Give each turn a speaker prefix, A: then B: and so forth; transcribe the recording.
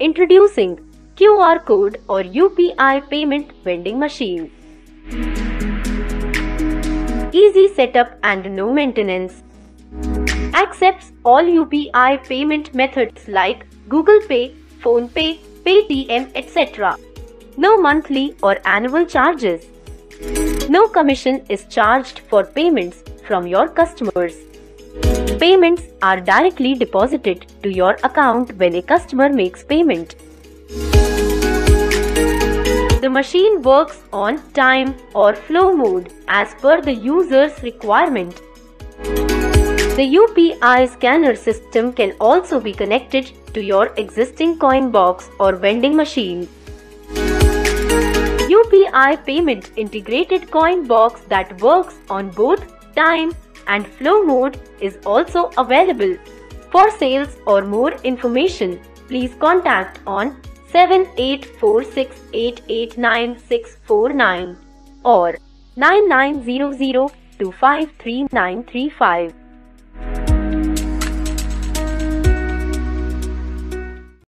A: Introducing QR code or UPI payment vending machine. Easy setup and no maintenance. Accepts all UPI payment methods like Google Pay, Phone Pay, Paytm, etc. No monthly or annual charges. No commission is charged for payments from your customers. Payments are directly deposited to your account when a customer makes payment. The machine works on time or flow mode as per the user's requirement. The UPI scanner system can also be connected to your existing coin box or vending machine. UPI payment integrated coin box that works on both time and flow mode is also available. For sales or more information, please contact on 7846889649 or 9900253935.